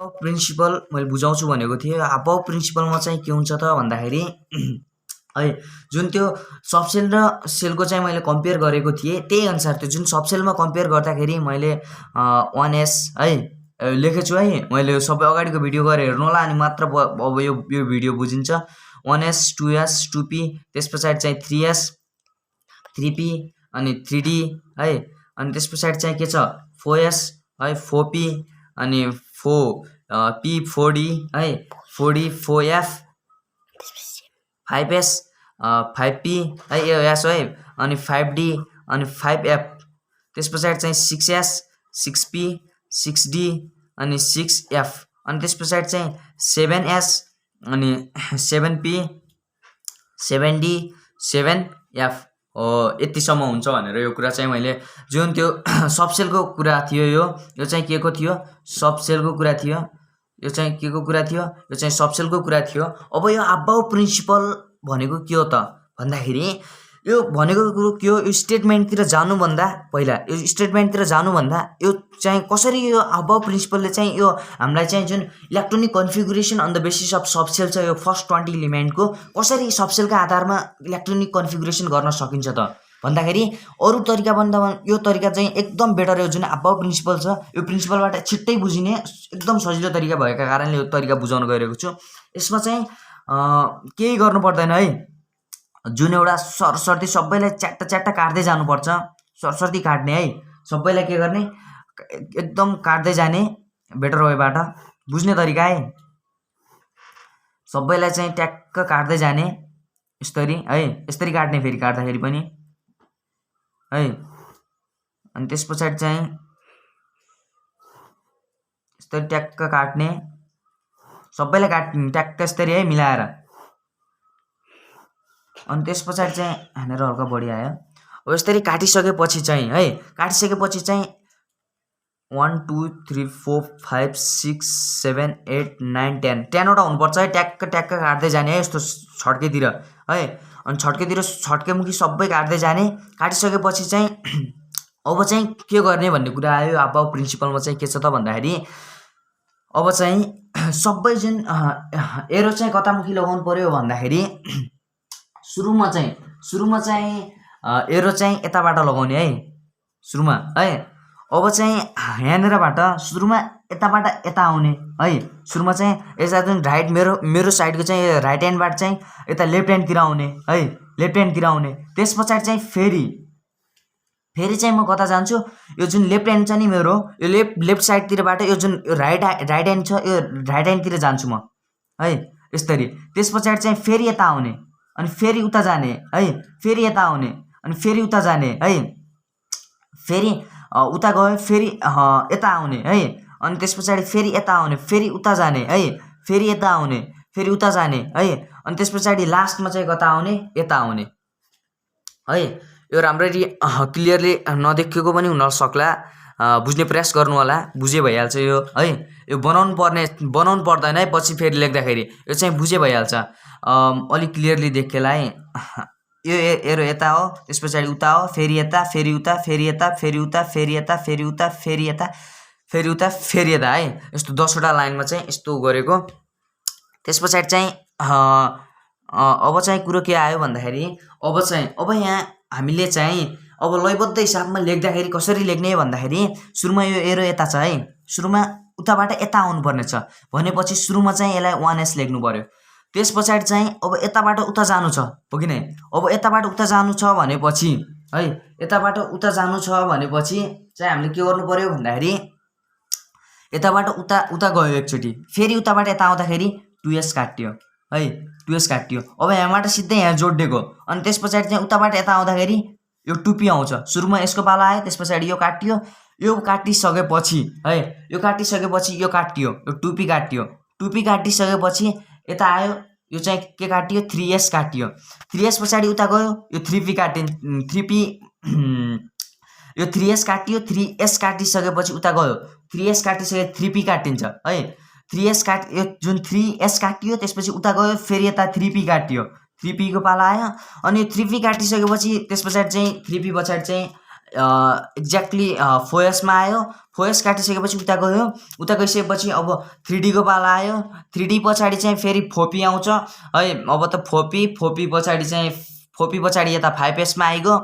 Principal मैले बुझाउँछु भनेको थिएँ। अबव प्रिन्सिपलमा चाहिँ के हुन्छ त भन्दाखेरि है जुन त्यो सबसेल र सेलको चाहिँ मैले कम्पेयर गरेको थिएँ, त्यही अनुसार त्यो जुन सबसेलमा कम्पेयर गर्दाखेरि मैले 1s है लेखेछु है। मैले सबै अगाडिको भिडियो गएर हेर्नु होला अनि मात्र अब यो भिडियो बुझिन्छ। 1s 2s 2p त्यस पछाडि चाहिँ 3s 3p अनि 3d है। अनि त्यस पछाडि चाहिँ के छ 4s है 4p अनि 4p 4d है 4d 4f 5s 5p है यो s है अनि 5d अनि 5f त्यस पछाडि चाहिँ 6s 6p 6d अनि 6f अनि त्यस पछाडि चाहिँ 7s अनि 7p 7d 7f यतिसम्म हुन्छ भनेर यो कुरा चाहिँ मैले जुन त्यो सबसेलको कुरा थियो यो चाहिँ के को थियो सबसेलको कुरा थियो। यो चाहिँ के को कुरा थियो यो चाहिँ सबसेलको कुरा थियो। अब यो अबव प्रिन्सिपल भनेको के हो त भन्दाखेरि यो भनेको कुरो के हो, यो स्टेटमेन्टतिर जानुभन्दा पहिला यो स्टेटमेन्टतिर जानुभन्दा यो चाहिँ कसरी यो अबव प्रिन्सिपलले चाहिँ यो हामीलाई चाहिँ जुन electronic configuration on the basis of subshell छ यो फर्स्ट 20 एलिमेन्टको कसरी सबसेलका आधारमा इलेक्ट्रोनिक कन्फिगुरेसन गर्न सकिन्छ त भन्दाखेरि अरू तरिका भन्दा यो तरिका चाहिँ एकदम बेटर हो। जुन अबव प्रिन्सिपल छ यो प्रिन्सिपलबाट छिट्टै बुझिने एकदम सजिलो तरिका भएका कारणले यो तरिका बुझाउन गइरहेको छु। यसमा चाहिँ केही गर्नु पर्दैन है, जुन एउटा सरसर्ती सबैलाई च्याट्टा काट्दै जानुपर्छ, सरसर्ती काट्ने है सबैलाई के गर्ने एकदम काट्दै जाने बेटर वेबाट बुझ्ने तरिका है। सबैलाई चाहिँ ट्याक्क काट्दै जाने यसरी है, यसरी काट्ने फेरि काट्दाखेरि पनि है। अनि त्यस पछाडि चाहिँ यसरी ट्याक्क काट्ने सबैलाई काट्ने ट्याक्क यसरी है मिलाएर। अनि त्यस पछाडि चाहिँ हानेर हल्का बढी आयो। अब यसरी काटिसकेपछि चाहिँ है काटिसकेपछि चाहिँ 1 2 3 4 5 6 7 8 9 10 10वटा हुनुपर्छ है, ट्याक्क काट्दै जाने है यस्तो छड्केतिर है। अनि छड्केमुखी सबै काट्दै जाने। काटिसकेपछि चाहिँ अब चाहिँ के गर्ने भन्ने कुरा आयो। अबव प्रिन्सिपलमा चाहिँ के छ त भन्दाखेरि अब चाहिँ सबै जुन एरो चाहिँ कतामुखी लगाउनु पर्यो भन्दाखेरि सुरुमा चाहिँ एरो चाहिँ यताबाट लगाउने है सुरुमा है। अब चाहिँ यहाँनिरबाट सुरुमा यताबाट यता आउने है। सुरुमा चाहिँ यता जुन राइट मेरो साइडको चाहिँ राइट ह्यान्डबाट चाहिँ यता लेफ्ट ह्यान्डतिर आउने है, लेफ्ट ह्यान्डतिर आउने। त्यस पछाडि चाहिँ फेरि चाहिँ म कता जान्छु, यो जुन लेफ्ट ह्यान्ड छ नि मेरो यो लेफ्ट साइडतिरबाट यो जुन राइट ह्यान्ड छ यो राइट ह्यान्डतिर जान्छु म है यसरी। त्यस पछाडि चाहिँ फेरि यता आउने अनि फेरि उता जाने है, फेरि यता आउने अनि फेरि उता जाने है, फेरि उता गयो फेरि यता आउने है। अनि त्यस पछाडि फेरि यता आउने फेरि उता जाने है, फेरि यता आउने फेरि उता जाने है। अनि त्यस पछाडि लास्टमा चाहिँ कता आउने यता आउने है। यो राम्ररी क्लियरली नदेखेको पनि हुन सक्ला, बुझ्ने प्रयास गर्नु होला, बुझे भइहाल्छ यो है। यो बनाउनु पर्दैन है पछि फेरि लेख्दाखेरि, यो चाहिँ बुझे भइहाल्छ अलिक क्लियरली देखेलाई। यो एरो यता हो त्यस पछाडि उता हो फेरि यता फेरि उता फेरि यता फेरि उता फेरि यता फेरि उता फेरि यता फेरि उता फेरि यता है। यस्तो 10वटा लाइनमा चाहिँ यस्तो गरेको। त्यस पछाडि चाहिँ अब चाहिँ कुरो के आयो भन्दाखेरि अब यहाँ हामीले चाहिँ अब लयबद्ध हिसाबमा लेख्दाखेरि कसरी लेख्ने भन्दाखेरि सुरुमा यो एरो यता छ है, सुरुमा उताबाट यता आउनुपर्ने छ भनेपछि सुरुमा चाहिँ यसलाई 1s लेख्नु पर्यो। त्यस पछाडि चाहिँ अब यताबाट उता जानु छ हो कि नै, अब यताबाट उता जानु छ भनेपछि है यताबाट उता जानु छ भनेपछि चाहिँ हामीले के गर्नु पर्यो भन्दाखेरि यताबाट उता गयो एकचोटि फेरि उताबाट यता आउँदाखेरि 2s काट्यो है, 2s काट्यो। अब यहाँबाट सिधै यहाँ जोडिदिएको अनि त्यस पछाडि चाहिँ उताबाट यता आउँदाखेरि यो 2p आउँछ। सुरुमा यसको पाला आयो त्यस पछाडि यो काटियो, यो काटिसकेपछि है यो काटिसकेपछि यो काटियो, यो 2p काटियो, 2p काटिसकेपछि यता आयो यो चाहिँ के काटियो 3s काटियो। 3s पछाडि उता गयो यो 3p काटियो, 3p यो 3s काटियो, 3s काटिसकेपछि उता गयो 3s काटिसके 3p काटिन्छ है। 3s यो जुन 3s काटियो त्यसपछि उता गयो फेरि यता 3p काटियो, 3p को पाला आयो। अनि 3p काटिसकेपछि त्यस पछाडि चाहिँ 3p पछाडि चाहिँ एक्ज्याक्टली 4S मा आयो। 4S काटिसकेपछि उता गयो। उता गइसकेपछि अब 3D को पाला आयो। 3D पछाडि चाहिँ फेरि फोपी आउँछ है। अब त फोपी पछाडि चाहिँ फोपी पछाडि यता 5S मा आइगयो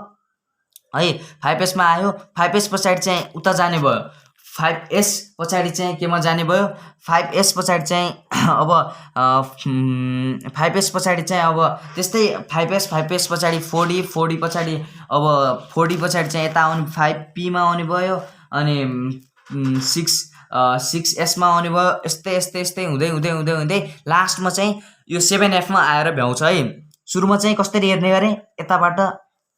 है। 5S मा आयो। 5S पछाडि चाहिँ उता जाने भयो। 5S पछाडि चाहिँ केमा जाने भयो। 5S पछाडि चाहिँ अब 5S पछाडि चाहिँ अब त्यस्तै 5S पछाडि 4D पछाडि अब 4D पछाडि चाहिँ यता आउने 5P मा आउने भयो। अनि 6S मा आउने भयो। यस्तै हुँदै हुँदै हुँदै हुँदै लास्टमा चाहिँ यो 7F मा आएर भ्याउँछ है। सुरुमा चाहिँ कसरी हेर्ने गरे, यताबाट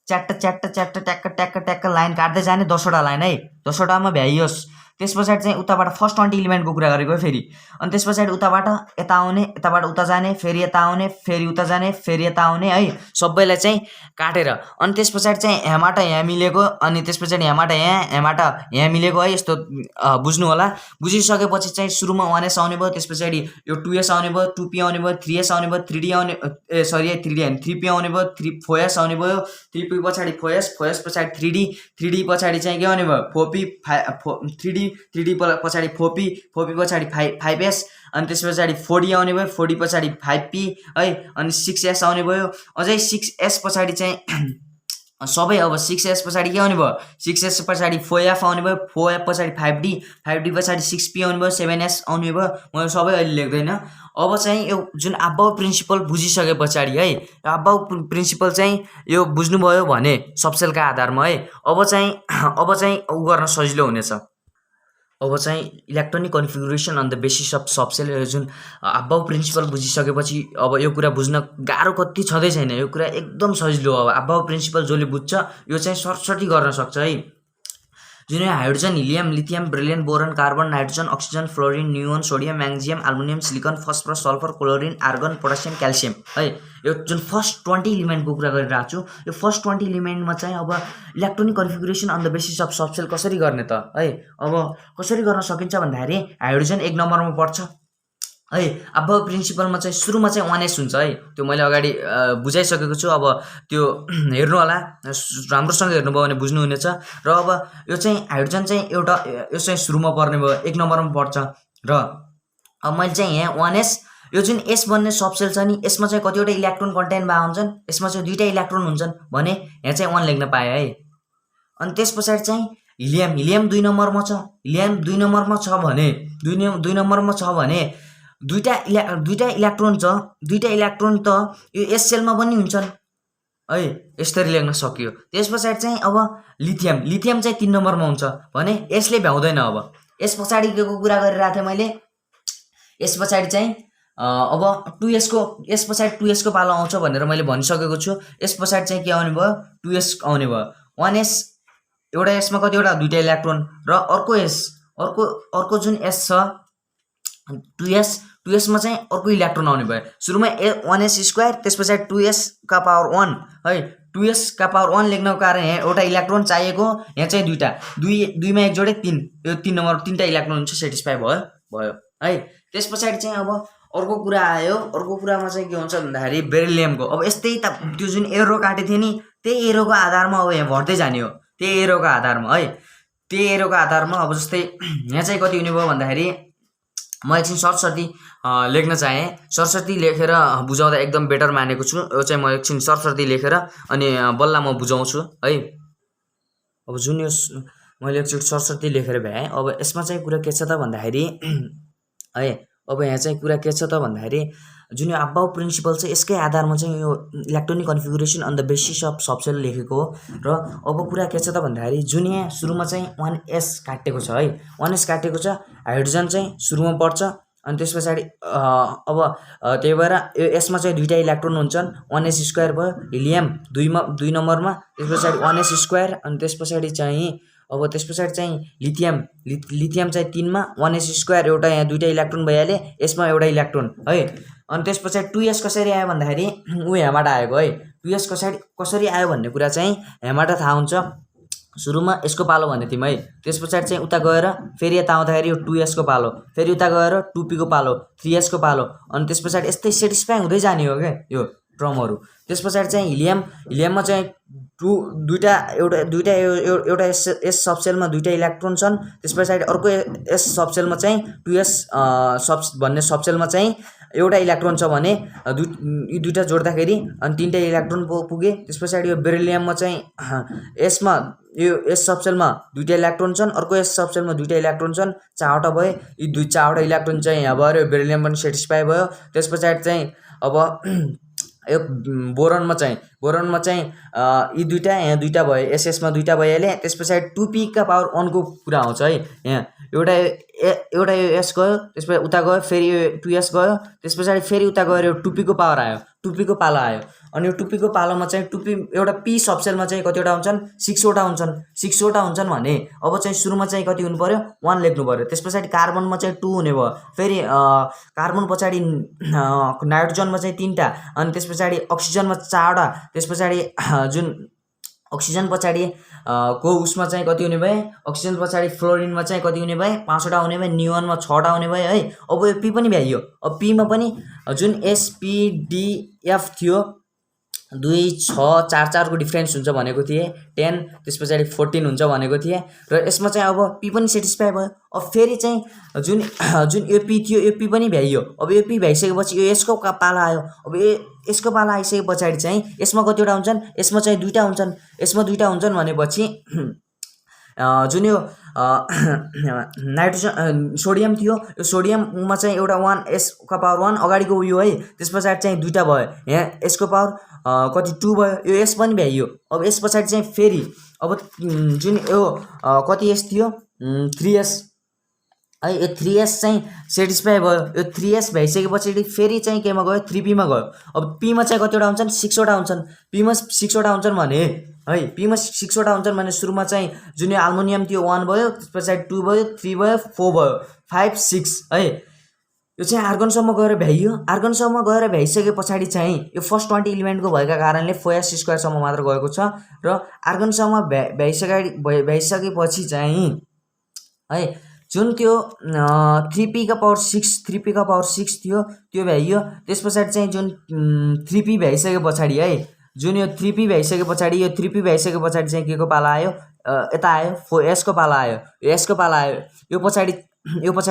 च्याट्ट ट्याक्क लाइन काट्दै जाने 10वटा लाइन है। 10वटामा भ्याइयोस्। त्यस पछाडि चाहिँ उताबाट फर्स्ट 20 इलिमेन्टको कुरा गरेको फेरि। अनि त्यस पछाडि उताबाट यता आउने, यताबाट उता जाने, फेरि यता आउने, फेरि उता जाने, फेरि यता आउने है। सबैलाई चाहिँ काटेर अनि त्यस पछाडि चाहिँ यहाँबाट यहाँ मिलेको, अनि त्यस पछाडि यहाँबाट यहाँ मिलेको है। यस्तो बुझ्नु होला। बुझिसकेपछि चाहिँ सुरुमा 1S आउने भयो। त्यस पछाडि यो 2S आउने भयो, 2P आउने भयो, 3S आउने भयो, 3D आउने 3D हैन 3P आउने भयो, 4S आउने भयो। 3P पछाडि 4S पछाडि 3D पछाडि चाहिँ के आउने भयो, 3D पछाडि 4P पछाडि 5S, अनि त्यस पछाडि 4D आउने भयो। 4D पछाडि 5P है। अनि 6S आउने भयो। अझै 6S पछाडि चाहिँ सबै अब 6S पछाडि के आउने भयो, 6S पछाडि 4F आउने भयो। 4F पछाडि 5D पछाडि 6P आउने भयो। 7S आउने भयो। म यो सबै अहिले लेख्दैन। अब चाहिँ यो जुन अबाउ प्रिन्सिपल बुझिसके पछाडि है, अबाउ प्रिन्सिपल चाहिँ यो बुझ्नुभयो भने सबसेलका आधारमा है, अब चाहिँ उ गर्न सजिलो हुनेछ। अब चाहिँ electronic configuration on the basis of subshell, जुन अबाउ प्रिन्सिपल बुझिसकेपछि अब यो कुरा बुझ्न गाह्रो कति छँदै छैन। यो कुरा एकदम सजिलो हो। अब अबाउ प्रिन्सिपल जसले बुझ्छ यो चाहिँ सरसटी गर्न सक्छ है। जुन hydrogen, helium, lithium, beryllium, boron, carbon, nitrogen, oxygen, fluorine, neon, sodium, magnesium, aluminium, silicon, phosphorus, sulphur, chlorine, argon, potassium, calcium है। यो जुन फर्स्ट 20 इलिमेन्टको कुरा गरिरहेको छु, यो फर्स्ट 20 इलिमेन्टमा चाहिँ अब electronic configuration on the basis of subshell कसरी गर्ने त है। अब कसरी गर्न सकिन्छ भन्दाखेरि हाइड्रोजन 1 नम्बरमा पर्छ है। अब प्रिन्सिपलमा चाहिँ सुरुमा चाहिँ 1S हुन्छ है। त्यो मैले अगाडि बुझाइसकेको छु। अब त्यो हेर्नु होला, राम्रोसँग हेर्नुभयो भने बुझ्नुहुनेछ। र अब यो चाहिँ हाइड्रोजन चाहिँ एउटा यो चाहिँ सुरुमा पर्ने भयो, 1 नम्बरमा पर्छ। र अब मैले चाहिँ यहाँ 1S, यो जुन S भन्ने सबसेल छ नि, यसमा चाहिँ कतिवटा इलेक्ट्रोन कन्टेन भए हुन्छन्, यसमा चाहिँ 2टा इलेक्ट्रोन हुन्छन् भने यहाँ चाहिँ 1 लेख्न पाएँ है। अनि त्यस पछाडि चाहिँ हिलियम 2 नम्बरमा छ। हिलियम 2 नम्बरमा छ भने 2 नम्बरमा छ भने दुईटा इलेक्ट्रोन छ। 2टा इलेक्ट्रोन त यो S सेलमा पनि हुन्छन् है। यसरी लेख्न सकियो। त्यस पछाडि चाहिँ अब लिथियम चाहिँ 3 नम्बरमा हुन्छ भने यसले भ्याउँदैन। अब यस पछाडिको कुरा गरिरहेको थिएँ मैले। यस पछाडि चाहिँ अब 2S पछाडि 2S को पालो आउँछ भनेर मैले भनिसकेको छु। यस पछाडि चाहिँ के आउने भयो, 2S आउने भयो। 1S, एउटा यसमा कतिवटा 2टा इलेक्ट्रोन, र अर्को जुन S छ 2S मा चाहिँ अर्को इलेक्ट्रोन आउने भयो। सुरुमा 1S स्क्वायर, त्यस पछाडि 2S का पावर 1 है। 2S का पावर 1 लेख्नको कारण यहाँ एउटा इलेक्ट्रोन चाहिएको, यहाँ चाहिँ 2टा, 2 मा 1 जोडे 3, यो 3 नम्बर 3टा इलेक्ट्रोन हुन्छ, सेटिस्फाई भयो है। त्यस पछाडि चाहिँ अब अर्को कुरा आयो। अर्को कुरामा चाहिँ के हुन्छ भन्दाखेरि बेरिलियमको। अब यस्तै त्यो जुन एरो काटेको थियो नि, त्यही एरोको आधारमा अब यहाँ भर्दै जाने हो। त्यही एरोको आधारमा है। त्यही एरोको आधारमा अब जस्तै यहाँ चाहिँ कति हुने भयो भन्दाखेरि म एकछिन सरसर्ती लेख्न चाहेँ। सरसर्ती लेखेर बुझाउँदा एकदम बेटर मानेको छु। यो चाहिँ म एकछिन सरसर्ती लेखेर अनि बल्ल म बुझाउँछु है। अब जुन यो मैले एकचोटि सरसर्ती लेखेर भ्याएँ। अब यसमा चाहिँ कुरा के छ त भन्दाखेरि है, अब यहाँ चाहिँ कुरा के छ त भन्दाखेरि जुन यो अबाउ प्रिन्सिपल छ, यसकै आधारमा चाहिँ यो electronic configuration on the basis of subshell लेखेको हो। र अब कुरा के छ त भन्दाखेरि जुन यहाँ सुरुमा चाहिँ 1S काटेको छ है, 1S काटेको छ, हाइड्रोजन चाहिँ सुरुमा पर्छ। अनि त्यस पछाडि अब त्यही भएर यो यसमा चाहिँ 2टा इलेक्ट्रोन हुन्छन्, 1S स्क्वायर भयो। हिलियम 2 नम्बरमा, त्यस पछाडि 1S स्क्वायर, अनि त्यस पछाडि चाहिँ लिथियम चाहिँ 3 मा, 1S स्क्वायर, एउटा यहाँ 2टा इलेक्ट्रोन भइहाले, यसमा एउटा इलेक्ट्रोन है। अनि त्यस पछाडि 2S कसरी आयो भन्दाखेरि यहाँबाट आएको है। 2S कसरी आयो भन्ने कुरा चाहिँ यहाँबाट थाहा हुन्छ। सुरुमा यसको पालो भन्ने थियौँ है। त्यस पछाडि चाहिँ उता गएर फेरि यता आउँदाखेरि यो 2S को पालो, फेरि उता गएर 2P को पालो, 3S को पालो, अनि त्यस पछाडि यस्तै सेटिस्फाई हुँदै जाने हो क्या यो। ड्रमहरू। त्यस पछाडि चाहिँ हिलियममा चाहिँ एउटा एस सबसेलमा दुईटा इलेक्ट्रोन छन्। त्यस पछाडि अर्को एस सबसेलमा चाहिँ 2s भन्ने सबसेलमा चाहिँ एउटा इलेक्ट्रोन छ भने यी दुईटा जोड्दाखेरि अनि 3टा इलेक्ट्रोन पुगे। त्यस पछाडि यो बेरिलियममा चाहिँ यो एस सबसेलमा दुईटा इलेक्ट्रोन छन्, अर्को एस सबसेलमा दुईटा इलेक्ट्रोन छन्, 4वटा भए। यी 4वटा इलेक्ट्रोन चाहिँ यहाँ भयो, बेरिलियम पनि सेटिस्फाई भयो। त्यस पछाडि चाहिँ अब यो बोरनमा चाहिँ यी दुईटा यहाँ दुईटा भयो, एसएसमा दुईटा भइहाल्यो। त्यस पछाडि 2p का पावर 1 को कुरा आउँछ है। यहाँ एउटा यो एस गयो, त्यसपछि उता गयो, फेरि यो 2s गयो, त्यस पछाडि फेरि उता गएर यो 2p को पावर आयो, 2p को पालो आयो। अनि यो 2p को पालोमा चाहिँ 2p एउटा p सबसेलमा चाहिँ कतिवटा हुन्छन्, 6वटा हुन्छन् भने अब चाहिँ सुरुमा चाहिँ कति हुनु पर्यो, 1 लेख्नु पर्यो। त्यस पछाडि कार्बनमा चाहिँ 2 हुने भयो, फेरि कार्बन पछाडि नाइट्रोजनमा चाहिँ 3टा, अनि त्यस पछाडि अक्सिजनमा 4वटा, त्यस पछाडि जुन अक्सिजन पछाडि को उसमा चाहिँ कति हुने भए, अक्सिजन पछाडि फ्लोरिनमा चाहिँ कति हुने भए, 5वटा हुने भए, नियोनमा 6वटा हुने भए है। अब यो पी पनि भ्याइयो। अब पीमा पनि जुन एसपीडीएफ थियो 2 6 4 4 को डिफरेन्स हुन्छ भनेको थिएँ, 10 त्यस पछाडि 14 हुन्छ भनेको थिएँ। र यसमा चाहिँ अब पी पनि सेटिस्फाई भयो। अब फेरि चाहिँ जुन यो पी थियो यो पी पनि भ्याइयो। अब यो पी भ्याइसकेपछि यो यसको पाला आयो। अब यसको पाला आइसके पछाडि चाहिँ यसमा कतिवटा हुन्छन्, यसमा चाहिँ 2टा हुन्छन्। यसमा 2टा हुन्छन् भनेपछि जुन यो नाइट्रोजन सोडियम थियो, यो सोडियममा चाहिँ एउटा 1 s का पावर 1 अगाडिको उयो है। त्यस पछाडि चाहिँ 2टा भयो, यहाँ यसको पावर कति 2 भयो, यो एस पनि भ्याइयो। अब यस पछाडि चाहिँ फेरि अब जुन यो कति एस थियो 3s है, यो 3s चाहिँ सेटिस्फाई भयो। यो 3s भइसकेपछि फेरि चाहिँ केमा गयो, 3p मा गयो। अब p मा चाहिँ कतिवटा हुन्छन्, 6वटा हुन्छन्। p मा 6वटा हुन्छन् भने है, p मा 6वटा हुन्छन् भने सुरुमा चाहिँ जुन यो एल्युमिनियम थियो 1 भयो, त्यस पछाडि 2 भयो, 3 भयो, 4 भयो, 5 6 है। यो चाहिँ आर्गनसम्म गएर भ्याइयो। आर्गनसम्म गएर भ्याइसके पछाडि चाहिँ यो फर्स्ट 20 इलिमेन्टको भएका कारणले 4s² सम्म मात्र गएको छ। र आर्गनसम्म भ्याइसकेपछि चाहिँ है जुन त्यो 3p का पावर 6 थियो त्यो भ्याइयो। त्यस पछाडि चाहिँ जुन 3p भ्याइसके पछाडि है, जुन यो 3p भ्याइसके पछाडि यो 3p भ्याइसके पछाडि चाहिँ के को पाला आयो, यता आयो 4s को पाला आयो, यो s को पाला आयो। यो पछाडि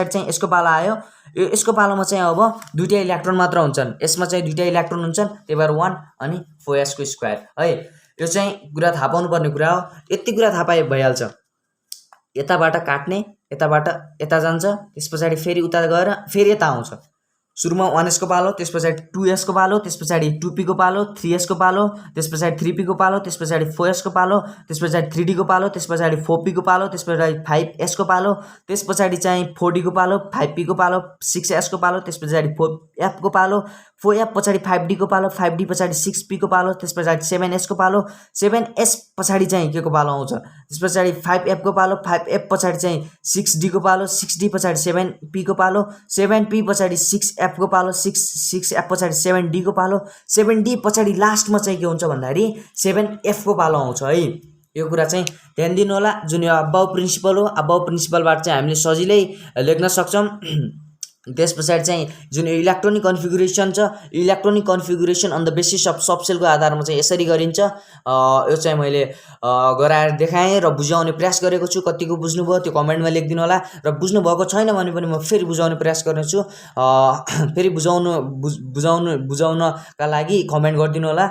चाहिँ यसको पाला आयो। यो यसको पालोमा चाहिँ अब 2टा इलेक्ट्रोन मात्र हुन्छन्, यसमा चाहिँ 2टा इलेक्ट्रोन हुन्छन्, त्यही भएर 1 अनि 4s² है। यो चाहिँ कुरा थाहा पाउनु पर्ने कुरा हो। यति कुरा थाहा पाए भइहाल्छ। यताबाट काट्ने, यताबाट यता जान्छ, त्यस पछाडि फेरि उता गएर फेरि यता आउँछ। सुरुमा 1s को पालो, त्यस पछाडि 2s को पालो, त्यस पछाडि 2p को पालो, 3s को पालो, त्यस पछाडि 3p को पालो, त्यस पछाडि 4s को पालो, त्यस पछाडि 3d को पालो, त्यस पछाडि 4p को पालो, त्यस पछाडि 5s को पालो, त्यस पछाडि चाहिँ 4d को पालो, 5p को पालो, 6s को पालो, त्यस पछाडि 4f को पालो, 4f पछाडि 5d को पालो, 5d पछाडि 6p को पालो, त्यस पछाडि 7s को पालो, 7s पछाडि चाहिँ के को पालो आउँछ, त्यस पछाडि 5f को पालो, 5f पछाडि चाहिँ 6d को पालो, 6d पछाडि 7p को पालो, 7p पछाडि 6f को पालो, 6f पछाडि 7d को पालो, 7d पछाडि लास्टमा चाहिँ के हुन्छ भन्दाखेरि 7f को पालो आउँछ है। यो कुरा चाहिँ ध्यान दिनु होला। जुन यो अबाउ प्रिन्सिपल हो, अबाउ प्रिन्सिपलबाट चाहिँ हामीले सजिलै लेख्न सक्छौँ। त्यस पछाडि चाहिँ जुन इलेक्ट्रोनिक कन्फिगुरेसन छ, electronic configuration on the basis of सबसेलको आधारमा चाहिँ यसरी गरिन्छ। यो चाहिँ मैले गराएर देखाएँ र बुझाउने प्रयास गरेको छु। कतिको बुझ्नुभयो त्यो कमेन्टमा लेखिदिनु होला, र बुझ्नुभएको छैन भने पनि म फेरि बुझाउने प्रयास गर्नेछु। फेरि बुझाउनका लागि कमेन्ट गरिदिनु होला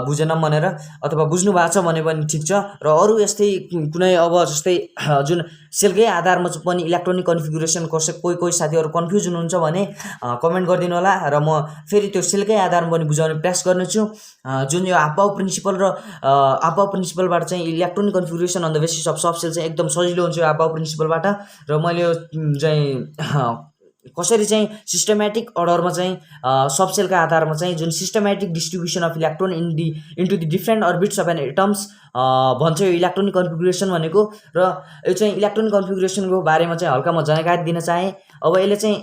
बुझेन भनेर, अथवा बुझ्नु भएको छ भने पनि ठिक छ। र अरू यस्तै कुनै अब जस्तै जुन सेलकै आधारमा पनि इलेक्ट्रोनिक कन्फिगुरेसन कोही साथीहरू कन्फ्युज हुनुहुन्छ भने कमेन्ट गरिदिनु होला, र म फेरि त्यो सेलकै आधारमा पनि बुझाउने प्रयास गर्नेछु। जुन यो अबाउ प्रिन्सिपल र अबाउ प्रिन्सिपलबाट चाहिँ electronic configuration on the basis of subshell चाहिँ एकदम सजिलो हुन्छ यो अबाउ प्रिन्सिपलबाट। र मैले यो चाहिँ कसरी चाहिँ सिस्टमेटिक अर्डरमा चाहिँ सबसेलका आधारमा चाहिँ जुन systematic distribution of electron into the different orbits of an atoms भन्छ यो इलेक्ट्रोनिक कन्फिगुरेसन भनेको। र यो चाहिँ इलेक्ट्रोनिक कन्फिगुरेसनको बारेमा चाहिँ हल्का म जानकारी दिन चाहेँ। अब यसले चाहिँ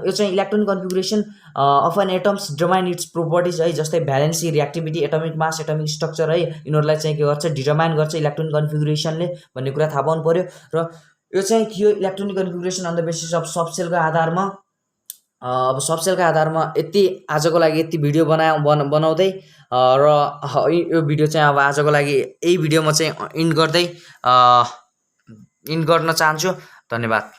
यो चाहिँ electronic configuration of an atoms determine its properties है, जस्तै valency, reactivity, atomic mass, atomic structure है, यिनीहरूलाई चाहिँ के गर्छ, डिटर्माइन गर्छ इलेक्ट्रोनिक कन्फिगुरेसनले भन्ने कुरा थाहा पाउनु पर्यो। र यो चाहिँ थियो electronic configuration on the basis of सबसेलको आधारमा अब सबसेलका आधारमा यति आजको लागि यति भिडियो बनाउँदै र यो भिडियो चाहिँ अब आजको लागि यही भिडियोमा चाहिँ इन्ड गर्न चाहन्छु। धन्यवाद।